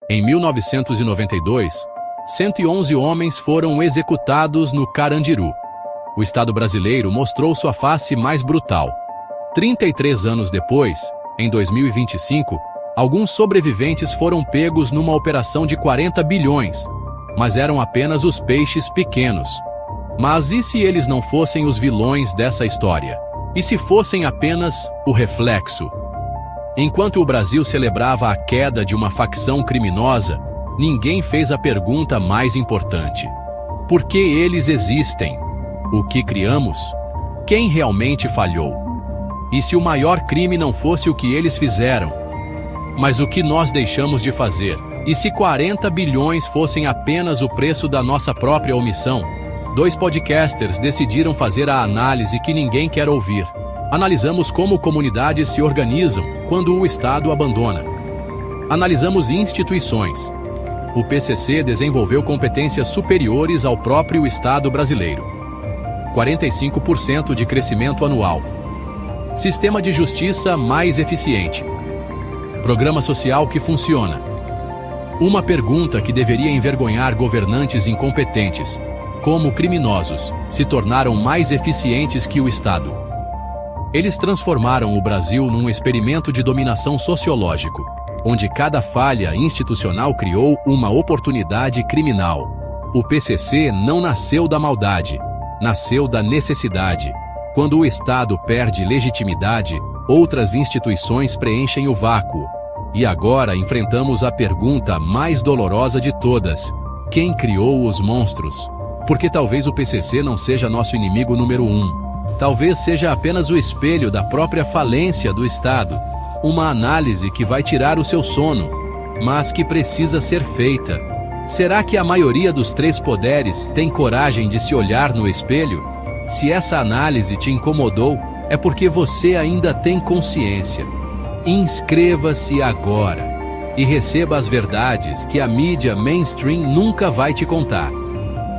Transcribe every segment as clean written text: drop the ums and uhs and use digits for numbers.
Em 1992, 111 homens foram executados no Carandiru. O Estado brasileiro mostrou sua face mais brutal. 33 anos depois, em 2025, alguns sobreviventes foram pegos numa operação de 40 bilhões, mas eram apenas os peixes pequenos. Mas e se eles não fossem os vilões dessa história? E se fossem apenas o reflexo? Enquanto o Brasil celebrava a queda de uma facção criminosa, ninguém fez a pergunta mais importante: por que eles existem? O que criamos? Quem realmente falhou? E se o maior crime não fosse o que eles fizeram, mas o que nós deixamos de fazer? E se 40 bilhões fossem apenas o preço da nossa própria omissão? Dois podcasters decidiram fazer a análise que ninguém quer ouvir. Analisamos como comunidades se organizam quando o Estado abandona. Analisamos instituições. O PCC desenvolveu competências superiores ao próprio Estado brasileiro. 45% de crescimento anual. Sistema de justiça mais eficiente. Programa social que funciona. Uma pergunta que deveria envergonhar governantes incompetentes: como criminosos se tornaram mais eficientes que o Estado? Eles transformaram o Brasil num experimento de dominação sociológico, onde cada falha institucional criou uma oportunidade criminal. O PCC não nasceu da maldade, nasceu da necessidade. Quando o Estado perde legitimidade, outras instituições preenchem o vácuo. E agora enfrentamos a pergunta mais dolorosa de todas: quem criou os monstros? Porque talvez o PCC não seja nosso inimigo número 1. Talvez seja apenas o espelho da própria falência do Estado. Uma análise que vai tirar o seu sono, mas que precisa ser feita. Será que a maioria dos três poderes tem coragem de se olhar no espelho? Se essa análise te incomodou, é porque você ainda tem consciência. Inscreva-se agora e receba as verdades que a mídia mainstream nunca vai te contar.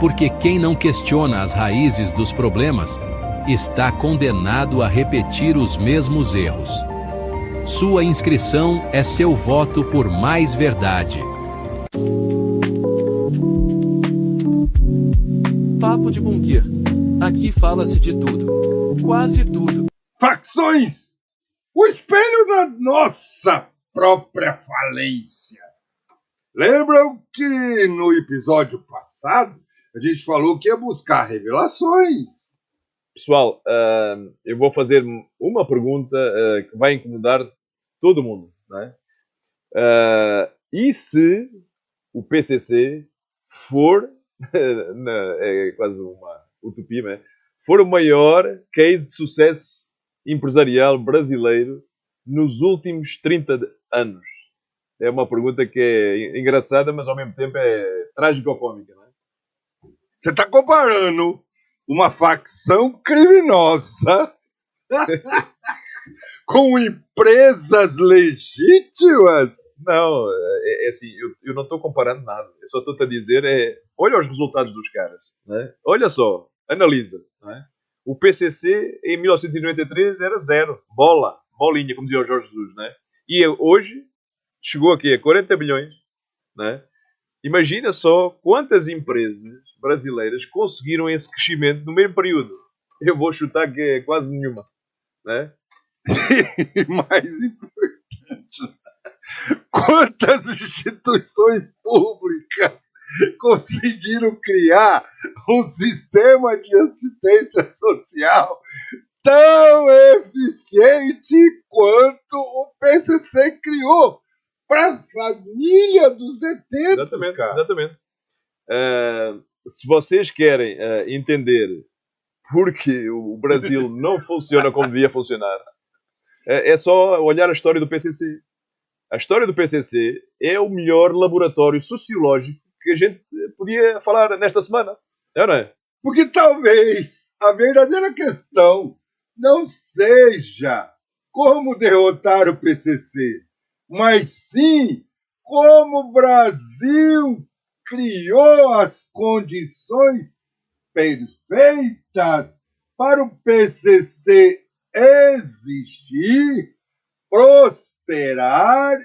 Porque quem não questiona as raízes dos problemas está condenado a repetir os mesmos erros. Sua inscrição é seu voto por mais verdade. Papo de Bunker. Aqui fala-se de tudo. Quase tudo. Facções! O espelho da nossa própria falência. Lembram que no episódio passado a gente falou que ia buscar revelações? Pessoal, eu vou fazer uma pergunta que vai incomodar todo mundo, não é? E se o PCC for, é quase uma utopia, não é? For o maior case de sucesso empresarial brasileiro nos últimos 30 anos? É uma pergunta que é engraçada, mas ao mesmo tempo é trágico-cômica, não é? Você está comparando uma facção criminosa com empresas legítimas? Não, é assim, eu não estou comparando nada. Eu só estou a dizer, olha os resultados dos caras, não é? Olha só, analisa, não é? O PCC em 1993 era zero, bolinha, como dizia o Jorge Jesus, não é? E hoje chegou aqui a 40 bilhões, não é? Imagina só quantas empresas brasileiras conseguiram esse crescimento no mesmo período. Eu vou chutar que é quase nenhuma, né? E mais importante, quantas instituições públicas conseguiram criar um sistema de assistência social tão eficiente quanto o PCC criou para a família dos detentos? Exatamente, cara. exatamente. Se vocês querem entender porque o Brasil não funciona como devia funcionar, é só olhar a história do PCC. A história do PCC é o melhor laboratório sociológico que a gente podia falar nesta semana. Não é? Porque talvez a verdadeira questão não seja como derrotar o PCC, mas sim como o Brasil criou as condições perfeitas para o PCC existir, prosperar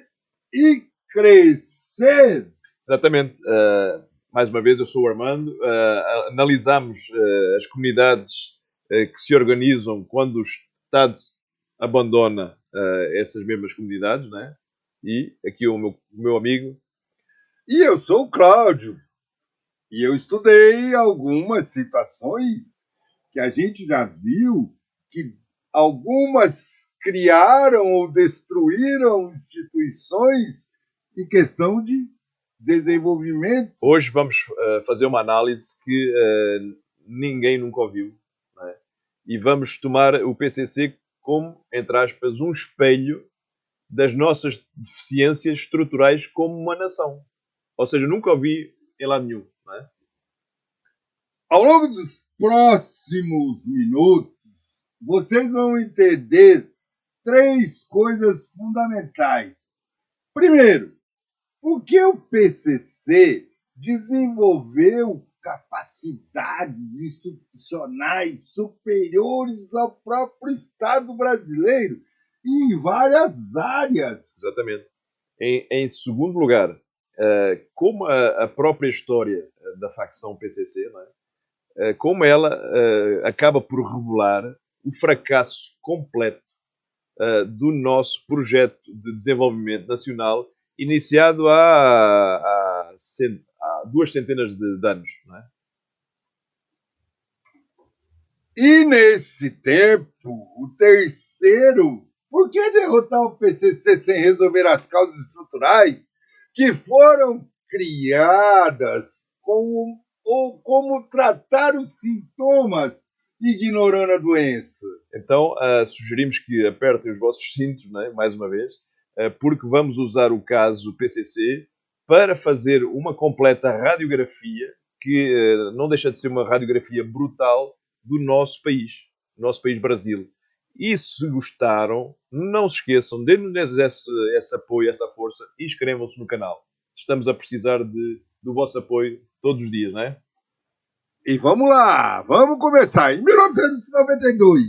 e crescer. ser. Exatamente. Mais uma vez, eu sou o Armando. Analisamos as comunidades que se organizam quando o Estado abandona essas mesmas comunidades, né? E aqui o meu amigo. E eu sou o Cláudio. E eu estudei algumas situações que a gente já viu que algumas criaram ou destruíram instituições em questão de desenvolvimento. Hoje vamos fazer uma análise que ninguém nunca ouviu, né? E vamos tomar o PCC como, entre aspas, um espelho das nossas deficiências estruturais como uma nação. Ou seja, nunca ouvi em lado nenhum, né? Ao longo dos próximos minutos, vocês vão entender 3 coisas fundamentais. Primeiro, por que o PCC desenvolveu capacidades institucionais superiores ao próprio Estado brasileiro em várias áreas? Exatamente. Em segundo lugar, como a própria história da facção PCC, não é? Como ela acaba por revelar o fracasso completo do nosso projeto de desenvolvimento nacional iniciado há 2 centenas de anos, não é? E nesse tempo, o terceiro, por que derrotar o PCC sem resolver as causas estruturais que foram criadas ou como tratar os sintomas ignorando a doença? Então, sugerimos que apertem os vossos cintos, né, mais uma vez, porque vamos usar o caso PCC para fazer uma completa radiografia, que não deixa de ser uma radiografia brutal do nosso país Brasil. E se gostaram, não se esqueçam, deem-nos esse apoio, essa força e inscrevam-se no canal. Estamos a precisar do vosso apoio todos os dias, não é? E vamos lá, vamos começar. Em 1992,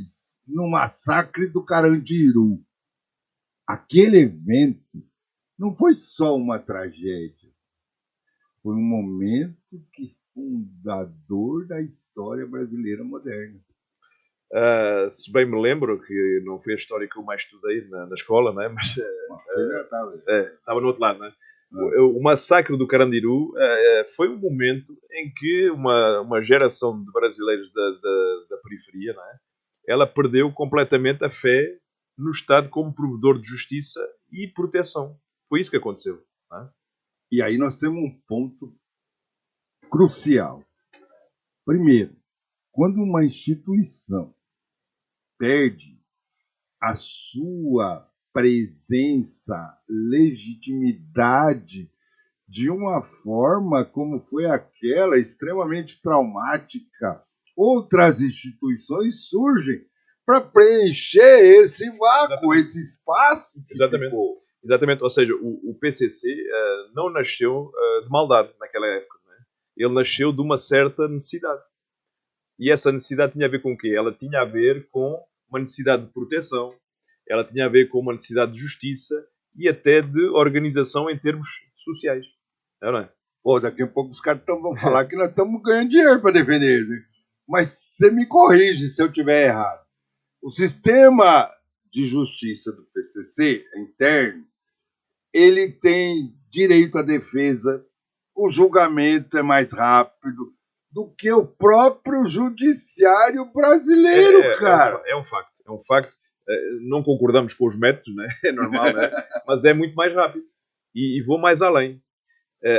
no massacre do Carandiru, aquele evento não foi só uma tragédia, foi um momento fundador da história brasileira moderna. Se bem me lembro, que não foi a história que eu mais estudei na escola, né? Mas estava no outro lado, né? O massacre do Carandiru foi um momento em que uma geração de brasileiros da periferia, né? Ela perdeu completamente a fé no Estado como provedor de justiça e proteção. Foi isso que aconteceu, né? E aí nós temos um ponto crucial. Primeiro, quando uma instituição perde a sua presença, legitimidade, de uma forma como foi aquela, extremamente traumática, outras instituições surgem para preencher esse vácuo, esse espaço. Exatamente. Exatamente. Ou seja, o PCC não nasceu de maldade naquela época, né? Ele nasceu de uma certa necessidade. E essa necessidade tinha a ver com o quê? Ela tinha a ver com uma necessidade de proteção, ela tinha a ver com uma necessidade de justiça e até de organização em termos sociais. Não é? Pô, daqui a pouco os caras vão falar que nós estamos ganhando dinheiro para defender, né? Mas você me corrige se eu estiver errado. O sistema de justiça do PCC interno, ele tem direito à defesa, o julgamento é mais rápido do que o próprio judiciário brasileiro, cara. É um facto. É um facto. Não concordamos com os métodos, né? É normal, né? Mas é muito mais rápido. E vou mais além.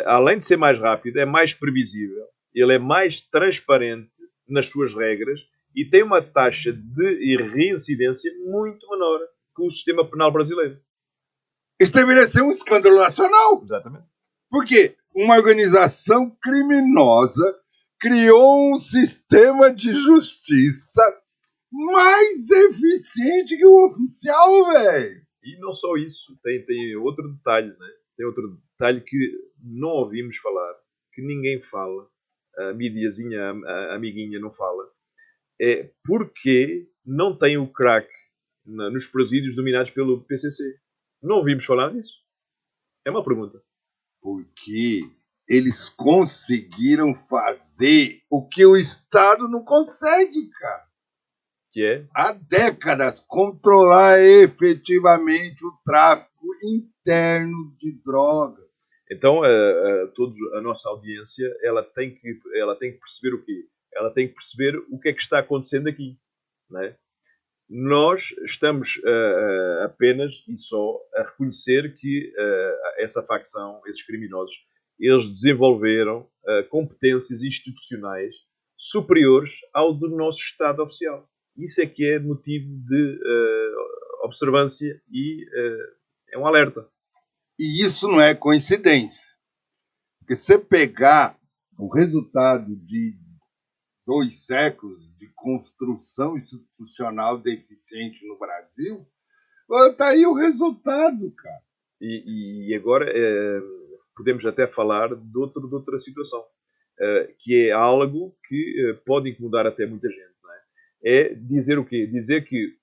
Além de ser mais rápido, é mais previsível, ele é mais transparente nas suas regras e tem uma taxa de reincidência muito menor que o sistema penal brasileiro. Isso deveria ser um escândalo nacional. Exatamente. Por quê? Uma organização criminosa criou um sistema de justiça mais eficiente que o oficial, velho. E não só isso, tem outro detalhe, né? Tem outro detalhe que não ouvimos falar, que ninguém fala, a mídiazinha, a amiguinha não fala, é porque não tem o crack nos presídios dominados pelo PCC. Não ouvimos falar disso? É uma pergunta. Porque eles conseguiram fazer o que o Estado não consegue, cara. Que é? Há décadas, controlar efetivamente o tráfico interno de drogas. Então, a nossa audiência, ela tem que perceber o quê? Ela tem que perceber o que é que está acontecendo aqui, não é? Nós estamos apenas e só a reconhecer que essa facção, esses criminosos, eles desenvolveram competências institucionais superiores ao do nosso Estado oficial. Isso é que é motivo de observância e é um alerta. E isso não é coincidência. Porque se você pegar o resultado de 2 séculos de construção institucional deficiente no Brasil, está aí o resultado, cara. E agora podemos até falar de outra situação, que é algo que pode incomodar até muita gente. Não é? É dizer o quê? Dizer que,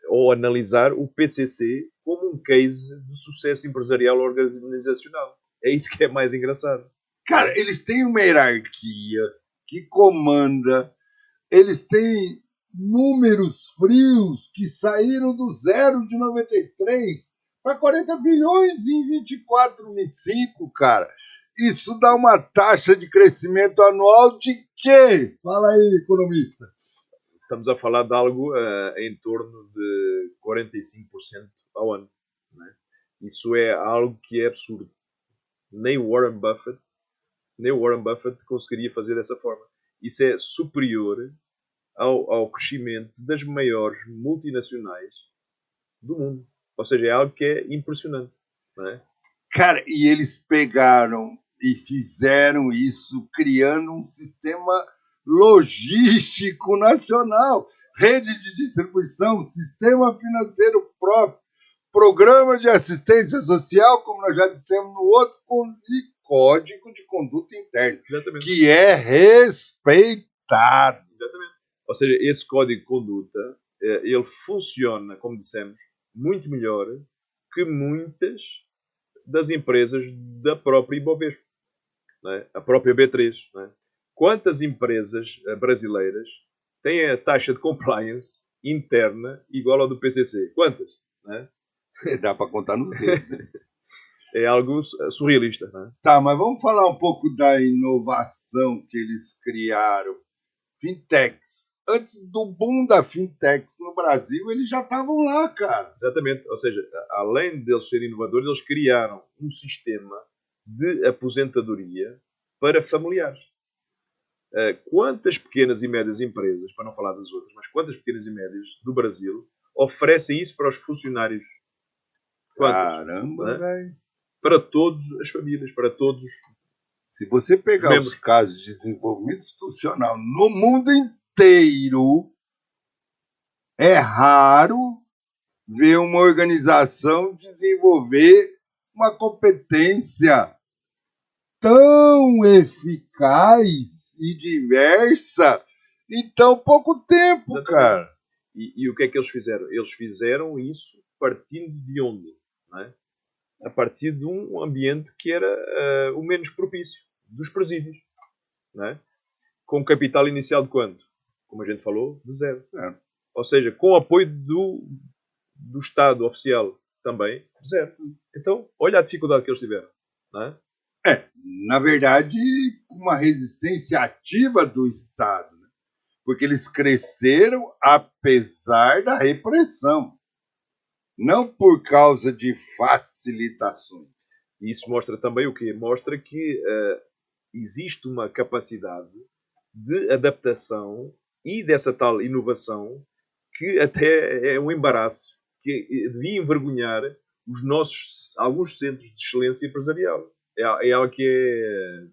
ou analisar o PCC como um case de sucesso empresarial organizacional. É isso que é mais engraçado. Cara, eles têm uma hierarquia que comanda, eles têm números frios que saíram do zero de 93 para 40 bilhões em 24, 25, cara. Isso dá uma taxa de crescimento anual de quê? Fala aí, economista. Estamos a falar de algo em torno de 45% ao ano. Não é? Isso é algo que é absurdo. Nem o Warren Buffett conseguiria fazer dessa forma. Isso é superior ao crescimento das maiores multinacionais do mundo. Ou seja, é algo que é impressionante. Não é? Cara, e eles pegaram e fizeram isso criando um sistema logístico nacional, rede de distribuição, sistema financeiro próprio, programa de assistência social, como nós já dissemos no outro, e código de conduta interna, Exatamente. que é respeitado. Exatamente. Ou seja, esse código de conduta, ele funciona, como dissemos, muito melhor que muitas das empresas da própria Ibovespa, não é? A própria B3. Não é? Quantas empresas brasileiras têm a taxa de compliance interna igual ao do PCC? Quantas? Não é? Dá para contar nos dedos, né? É algo surrealista. Não é? Tá, mas vamos falar um pouco da inovação que eles criaram. Fintechs. Antes do boom da fintechs no Brasil, eles já estavam lá, cara. Exatamente. Ou seja, além de eles serem inovadores, eles criaram um sistema de aposentadoria para familiares. Quantas pequenas e médias empresas, para não falar das outras, mas quantas pequenas e médias do Brasil oferecem isso para os funcionários? Quantas? Caramba, velho. Para todas as famílias, para todos. Se você pegar os casos de desenvolvimento institucional no mundo inteiro, é raro ver uma organização desenvolver uma competência tão eficaz e diversa em tão pouco tempo. Exatamente. Cara. E o que é que eles fizeram? Eles fizeram isso partindo de onde? Não é? A partir de um ambiente que era o menos propício, dos presídios. Não é? Com capital inicial de quanto? Como a gente falou, de zero. É. Ou seja, com apoio do Estado oficial também, zero. Então, olha a dificuldade que eles tiveram. Não é? Na verdade, com uma resistência ativa do Estado, né? Porque eles cresceram apesar da repressão, não por causa de facilitações. E isso mostra também o quê? Mostra que existe uma capacidade de adaptação e dessa tal inovação que até é um embaraço, que devia envergonhar alguns centros de excelência empresarial. É algo que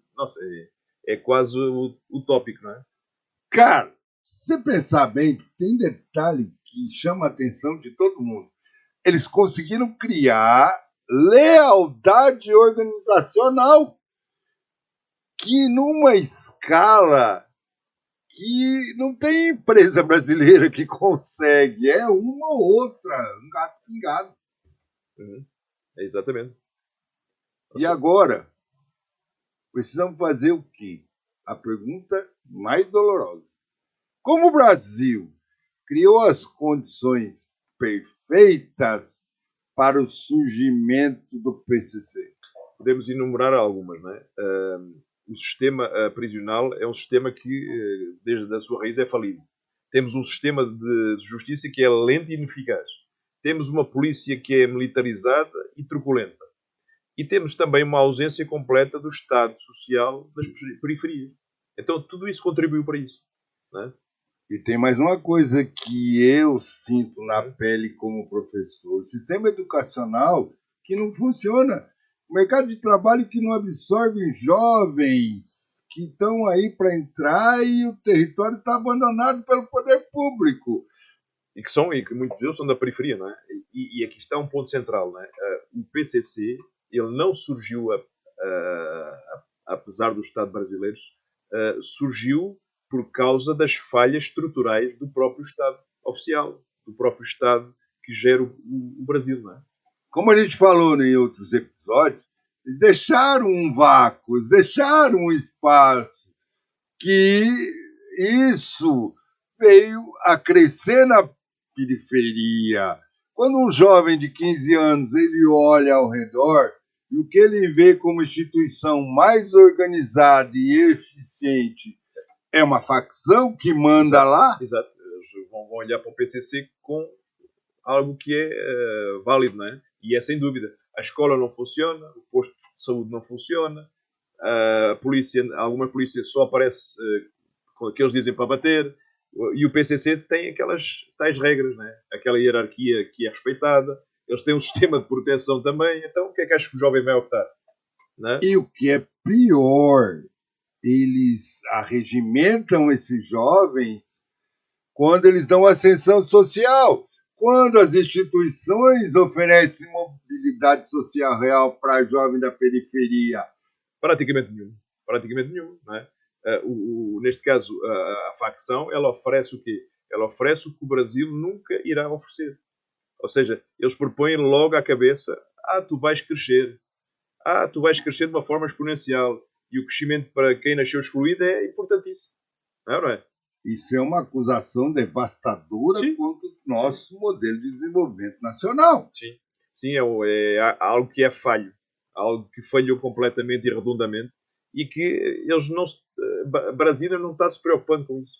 é quase utópico, não é? Cara, se você pensar bem, tem detalhe que chama a atenção de todo mundo. Eles conseguiram criar lealdade organizacional que numa escala que não tem empresa brasileira que consegue. É uma ou outra, um gato pingado. Exatamente. E agora, precisamos fazer o quê? A pergunta mais dolorosa. Como o Brasil criou as condições perfeitas para o surgimento do PCC? Podemos enumerar algumas, não é? O sistema prisional é um sistema que, desde a sua raiz, é falido. Temos um sistema de justiça que é lento e ineficaz. Temos uma polícia que é militarizada e truculenta. E temos também uma ausência completa do Estado social das periferias. Então, tudo isso contribuiu para isso, não é? E tem mais uma coisa que eu sinto na pele como professor. O sistema educacional que não funciona. O mercado de trabalho que não absorve jovens que estão aí para entrar e o território está abandonado pelo poder público. E que muitos deles são da periferia, não é? E aqui está um ponto central, não é? O PCC, ele não surgiu, apesar do Estado brasileiro, surgiu por causa das falhas estruturais do próprio Estado oficial, do próprio Estado que gera o Brasil, não é? Como a gente falou em outros episódios, eles deixaram um vácuo, eles deixaram um espaço que isso veio a crescer na periferia. Quando um jovem de 15 anos ele olha ao redor e o que ele vê como instituição mais organizada e eficiente é uma facção que manda lá. Exato. Eles vão olhar para o PCC com algo que é válido, não é? E é sem dúvida. A escola não funciona, o posto de saúde não funciona, a polícia, alguma polícia só aparece com o que eles dizem para bater, e o PCC tem aquelas tais regras, não é? Aquela hierarquia que é respeitada, eles têm um sistema de proteção também, então o que é que acho que o jovem vai optar? Não é? E o que é pior, eles arregimentam esses jovens quando eles dão ascensão social, quando as instituições oferecem mobilidade social real para jovem da periferia. Praticamente nenhum, não é? Neste caso, a facção, ela oferece o quê? Ela oferece o que o Brasil nunca irá oferecer. Ou seja, eles propõem logo à cabeça, tu vais crescer. Tu vais crescer de uma forma exponencial. E o crescimento para quem nasceu excluído é importantíssimo. Não é? Isso é uma acusação devastadora Sim. contra o nosso modelo de desenvolvimento nacional. Sim, é algo que é falho. Algo que falhou completamente e redondamente. E que eles não... Brasília não está se preocupando com isso.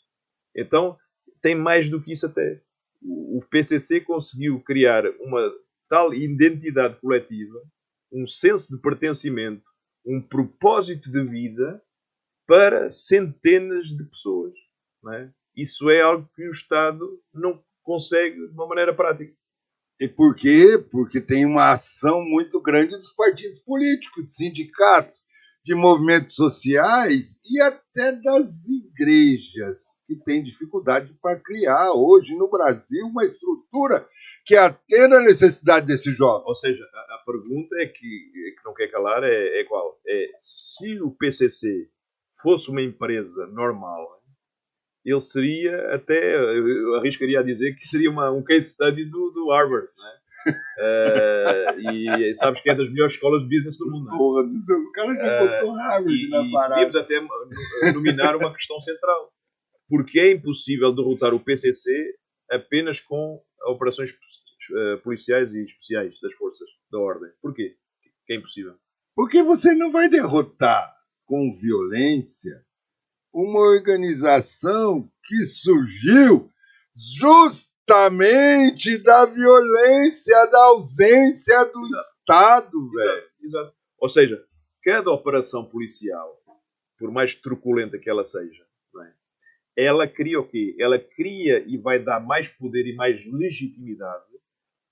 Então, tem mais do que isso até. O PCC conseguiu criar uma tal identidade coletiva, um senso de pertencimento, um propósito de vida para centenas de pessoas. Não é? Isso é algo que o Estado não consegue de uma maneira prática. E por quê? Porque tem uma ação muito grande dos partidos políticos, de sindicatos, de movimentos sociais e até das igrejas, que têm dificuldade para criar hoje no Brasil uma estrutura que atenda a necessidade desse jovem. Ou seja, a pergunta é que não quer calar é qual? É se o PCC fosse uma empresa normal, ele seria até, eu arriscaria a dizer que seria um case study do Harvard, não é? E sabes que é das melhores escolas de business do mundo, não é? Porra, o cara que botou Harvard na parada. Podíamos até nominar uma questão central. Porque é impossível derrotar o PCC apenas com operações policiais e especiais das forças da ordem. Porquê? Que é impossível. Porque você não vai derrotar com violência uma organização que surgiu justamente da violência, da ausência do Estado, velho. Exato. Ou seja, cada operação policial, por mais truculenta que ela seja, não é? Ela cria o quê? Ela cria e vai dar mais poder e mais legitimidade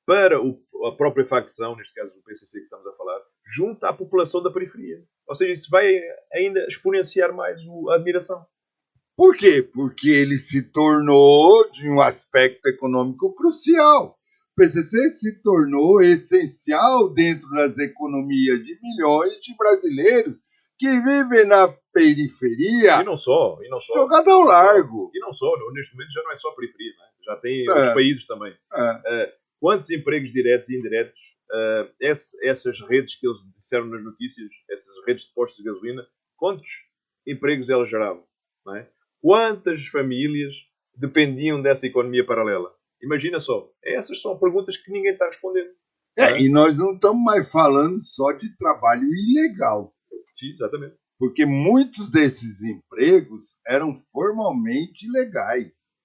para a própria facção, neste caso o PCC que estamos a falar, junto à população da periferia. Ou seja, isso vai ainda exponenciar mais a admiração. Por quê? Porque ele se tornou de um aspecto econômico crucial. O PCC se tornou essencial dentro das economias de milhões de brasileiros que vivem na periferia. E não só. Jogado ao largo. E não só. Neste momento já não é só a periferia, não é? Já tem outros países também. quantos empregos diretos e indiretos essas redes que eles disseram nas notícias, essas redes de postos de gasolina, quantos empregos elas geravam? Não é? Quantas famílias dependiam dessa economia paralela? Imagina só. Essas são perguntas que ninguém está respondendo. E nós não estamos mais falando só de trabalho ilegal. Sim, exatamente. Porque muitos desses empregos eram formalmente legais.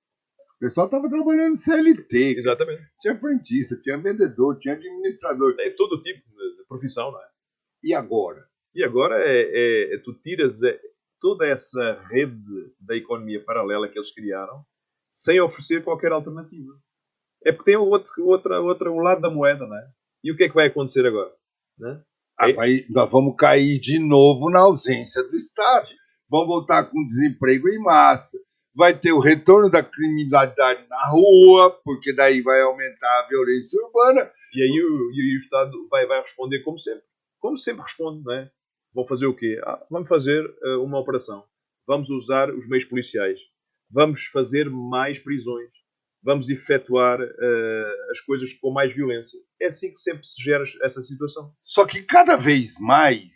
O pessoal estava trabalhando CLT. Exatamente. Tinha frentista, tinha vendedor, tinha administrador. Tem todo tipo de profissão, não é? E agora? E agora tu tiras toda essa rede da economia paralela que eles criaram sem oferecer qualquer alternativa. É porque tem o lado da moeda, não é? E o que é que vai acontecer agora? Não é? Nós vamos cair de novo na ausência do Estado. Vamos voltar com desemprego em massa. Vai ter o retorno da criminalidade na rua, porque daí vai aumentar a violência urbana. E aí o Estado vai responder como sempre. Como sempre responde, não é? Vão fazer o quê? Vamos fazer uma operação. Vamos usar os meios policiais. Vamos fazer mais prisões. Vamos efetuar as coisas com mais violência. É assim que sempre se gera essa situação. Só que cada vez mais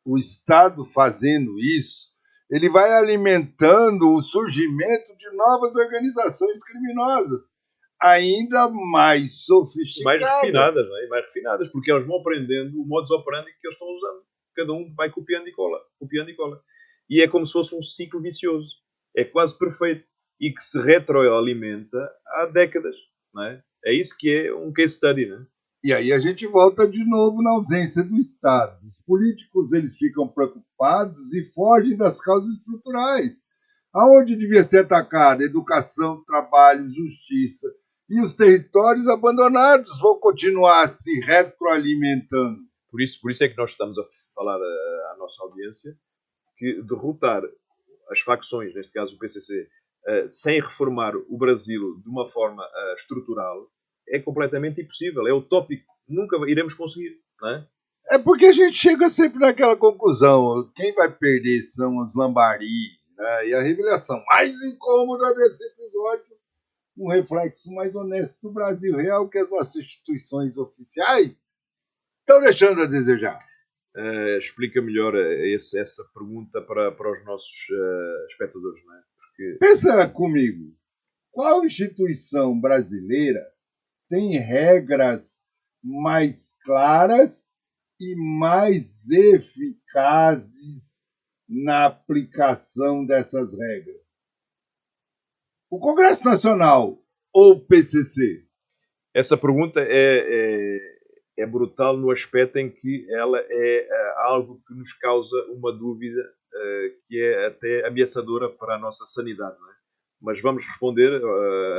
o Estado fazendo isso, ele vai alimentando o surgimento de novas organizações criminosas, ainda mais sofisticadas. Mais refinadas, não é? Mais refinadas, porque elas vão aprendendo o modus operandi que eles estão usando. Cada um vai copiando e cola. E é como se fosse um ciclo vicioso. É quase perfeito. E que se retroalimenta há décadas. Não é? É isso que é um case study. Não é? E aí a gente volta de novo na ausência do Estado. Os políticos eles ficam preocupados e fogem das causas estruturais. Aonde devia ser atacada? Educação, trabalho, justiça. E os territórios abandonados vão continuar se retroalimentando. Por isso é que nós estamos a falar à nossa audiência que derrotar as facções, neste caso o PCC, sem reformar o Brasil de uma forma estrutural, é completamente impossível, é utópico. Nunca iremos conseguir, não é? É porque a gente chega sempre naquela conclusão. Quem vai perder são os lambari, né? E a revelação mais incômoda desse episódio, um reflexo mais honesto do Brasil real, que as nossas instituições oficiais estão deixando a desejar. Explica melhor essa pergunta para os nossos espectadores, não é? Porque... Pensa comigo, qual instituição brasileira tem regras mais claras e mais eficazes na aplicação dessas regras? O Congresso Nacional ou o PCC? Essa pergunta é brutal no aspecto em que ela é algo que nos causa uma dúvida que é até ameaçadora para a nossa sanidade, não é? Mas vamos responder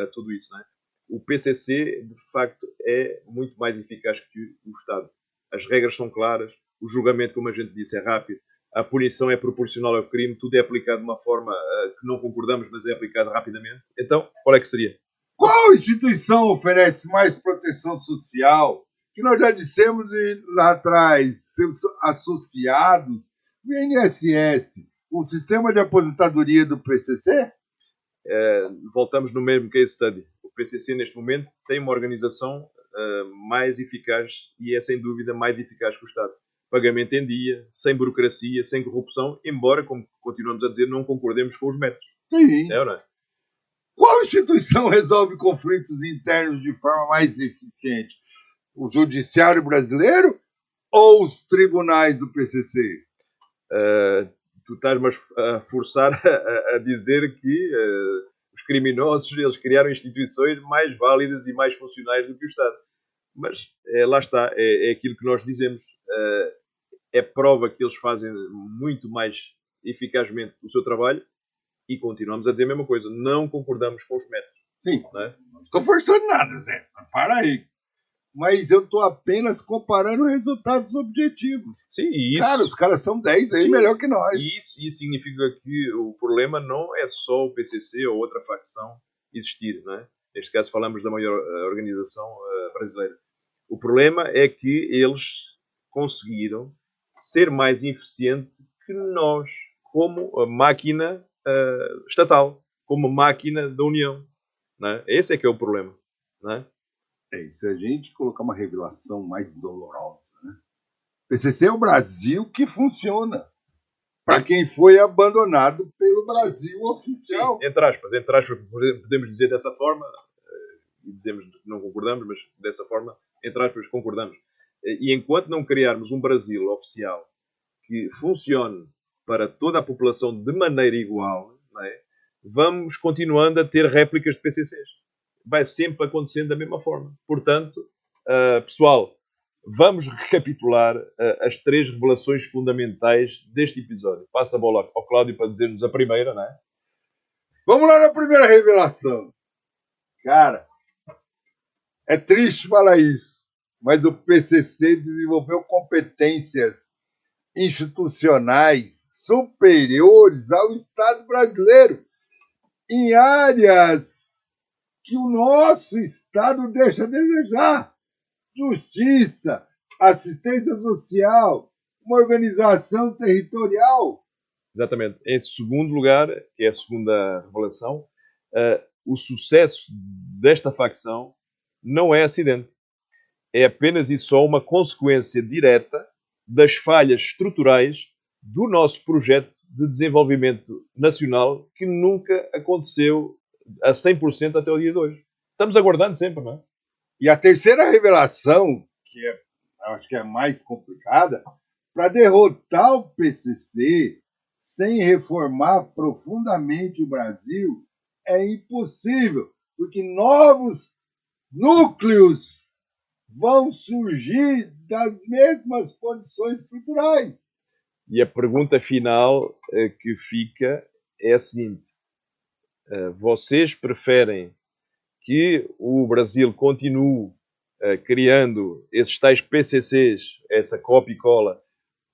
a tudo isso, não é? O PCC, de facto, é muito mais eficaz que o Estado. As regras são claras, o julgamento, como a gente disse, é rápido, a punição é proporcional ao crime, tudo é aplicado de uma forma que não concordamos, mas é aplicado rapidamente. Então, qual é que seria? Qual instituição oferece mais proteção social? Que nós já dissemos lá atrás, seus associados, o INSS, o sistema de aposentadoria do PCC? Voltamos no mesmo case study. O PCC, neste momento, tem uma organização mais eficaz e é, sem dúvida, mais eficaz que o Estado. Pagamento em dia, sem burocracia, sem corrupção, embora, como continuamos a dizer, não concordemos com os métodos. Sim. É ou não é? Qual instituição resolve conflitos internos de forma mais eficiente? O Judiciário Brasileiro ou os tribunais do PCC? Tu estás-me a forçar a dizer que os criminosos eles criaram instituições mais válidas e mais funcionais do que o Estado. Mas lá está, é aquilo que nós dizemos. É prova que eles fazem muito mais eficazmente o seu trabalho e continuamos a dizer a mesma coisa. Não concordamos com os métodos. Sim, não é? Não estou forçando nada, Zé. Para aí. Mas eu estou apenas comparando resultados objetivos. Sim, e isso... Cara, os caras são 10 vezes melhor que nós. E isso significa que o problema não é só o PCC ou outra facção existir, não é? Neste caso falamos da maior organização brasileira. O problema é que eles conseguiram ser mais eficiente que nós, como a máquina estatal, como a máquina da União. Não é? Esse é que é o problema. Não é? Se a gente colocar uma revelação mais dolorosa, né? PCC é o Brasil que funciona. Para quem foi abandonado pelo Brasil oficial. Sim, entre aspas, podemos dizer dessa forma, e dizemos que não concordamos, mas dessa forma, entre aspas, concordamos. E enquanto não criarmos um Brasil oficial que funcione para toda a população de maneira igual, não é? Vamos continuando a ter réplicas de PCCs. Vai sempre acontecendo da mesma forma. Portanto, pessoal, vamos recapitular as 3 revelações fundamentais deste episódio. Passa a bola ao Cláudio para dizer-nos a primeira, não é? Vamos lá na primeira revelação. Cara, é triste falar isso, mas o PCC desenvolveu competências institucionais superiores ao Estado brasileiro em áreas que o nosso Estado deixa a desejar. Justiça, assistência social, uma organização territorial. Exatamente. Em segundo lugar, que é a segunda revelação, o sucesso desta facção não é acidente. É apenas e só uma consequência direta das falhas estruturais do nosso projeto de desenvolvimento nacional que nunca aconteceu a 100% até o dia de hoje. Estamos aguardando sempre, não é? E a terceira revelação, acho que é a mais complicada, para derrotar o PCC sem reformar profundamente o Brasil é impossível, porque novos núcleos vão surgir das mesmas condições estruturais. E a pergunta final que fica é a seguinte: vocês preferem que o Brasil continue criando esses tais PCCs, essa copia e cola,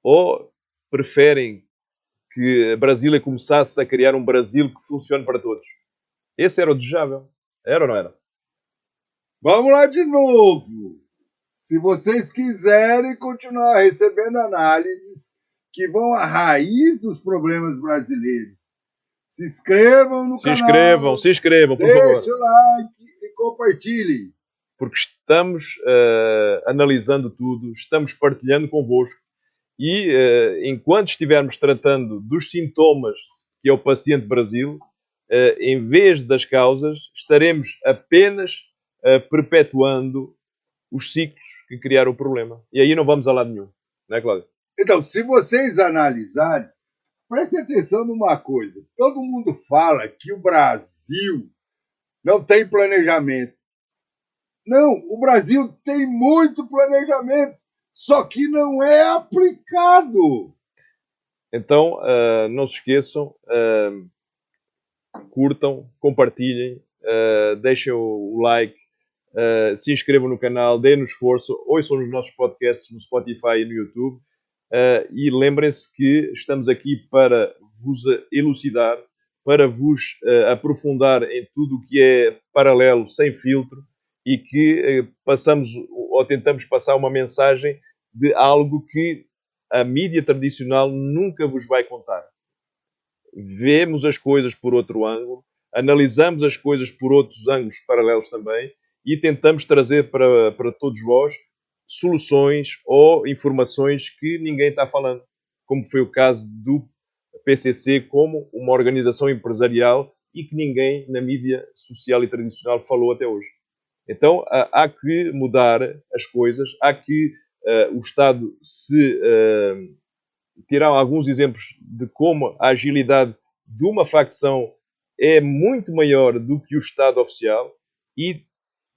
ou preferem que a Brasília começasse a criar um Brasil que funcione para todos? Esse era o desejável. Era ou não era? Vamos lá de novo. Se vocês quiserem continuar recebendo análises que vão à raiz dos problemas brasileiros, se inscrevam no canal. Se inscrevam, por favor. Deixe o like e compartilhem. Porque estamos analisando tudo, estamos partilhando convosco e enquanto estivermos tratando dos sintomas que é o paciente Brasil, em vez das causas, estaremos apenas perpetuando os ciclos que criaram o problema. E aí não vamos a lado nenhum. Não é, Cláudio? Então, se vocês analisarem, prestem atenção numa coisa. Todo mundo fala que o Brasil não tem planejamento. Não, o Brasil tem muito planejamento, só que não é aplicado. Então, não se esqueçam, curtam, compartilhem, deixem o like, se inscrevam no canal, deem-nos força, ouçam os nossos podcasts no Spotify e no YouTube. E lembrem-se que estamos aqui para vos elucidar, para vos aprofundar em tudo o que é paralelo, sem filtro, e que passamos ou tentamos passar uma mensagem de algo que a mídia tradicional nunca vos vai contar. Vemos as coisas por outro ângulo, analisamos as coisas por outros ângulos paralelos também e tentamos trazer para todos vós soluções ou informações que ninguém está falando, como foi o caso do PCC como uma organização empresarial e que ninguém na mídia social e tradicional falou até hoje. Então há que mudar as coisas, há que o Estado se tirar alguns exemplos de como a agilidade de uma facção é muito maior do que o Estado oficial e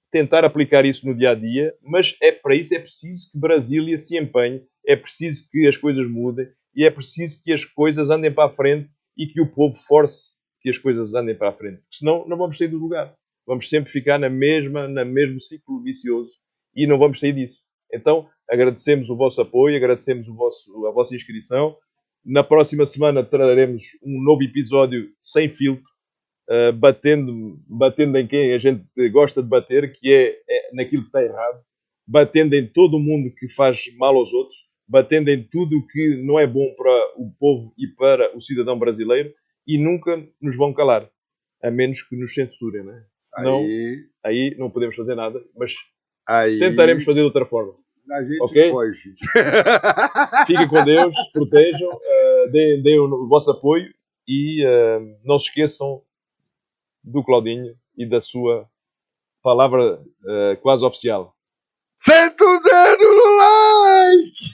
tentar aplicar isso no dia-a-dia, mas para isso é preciso que Brasília se empenhe, é preciso que as coisas mudem e é preciso que as coisas andem para a frente e que o povo force que as coisas andem para a frente. Porque senão não vamos sair do lugar. Vamos sempre ficar no mesmo ciclo vicioso e não vamos sair disso. Então, agradecemos o vosso apoio, agradecemos a vossa inscrição. Na próxima semana traremos um novo episódio sem filtro, batendo em quem a gente gosta de bater, que é naquilo que está errado, batendo em todo o mundo que faz mal aos outros, batendo em tudo o que não é bom para o povo e para o cidadão brasileiro, e nunca nos vão calar, a menos que nos censurem, né? Senão, aí não podemos fazer nada, mas Aí Tentaremos fazer de outra forma. a gente Ok? foge. Fiquem com Deus, protejam, deem o vosso apoio e não se esqueçam do Claudinho e da sua palavra quase oficial. Senta o dedo no like!